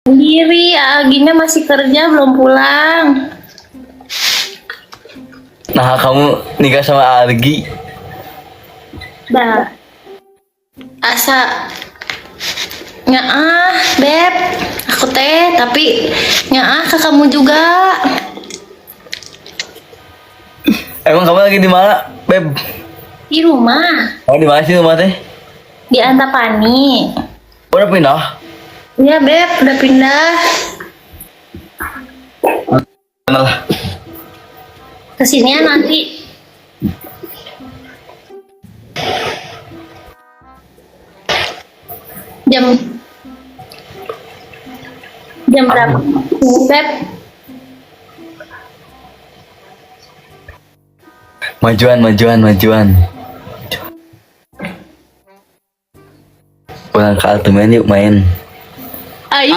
Sendiri, Aginya masih kerja belum pulang. Nah, kamu nikah sama Argi. Dah. Asa Beb. Aku teh, tapi ke kamu juga. Emang kamu lagi di mana, Beb? Di rumah, Kamu di mana sih rumah teh? di Antapani. Udah pindah? Iya, Beb, udah pindah Kenal. ke sini ya nanti. Jam jam berapa? Beb, Majuan. Pulang ke Altemen yuk main. ayo.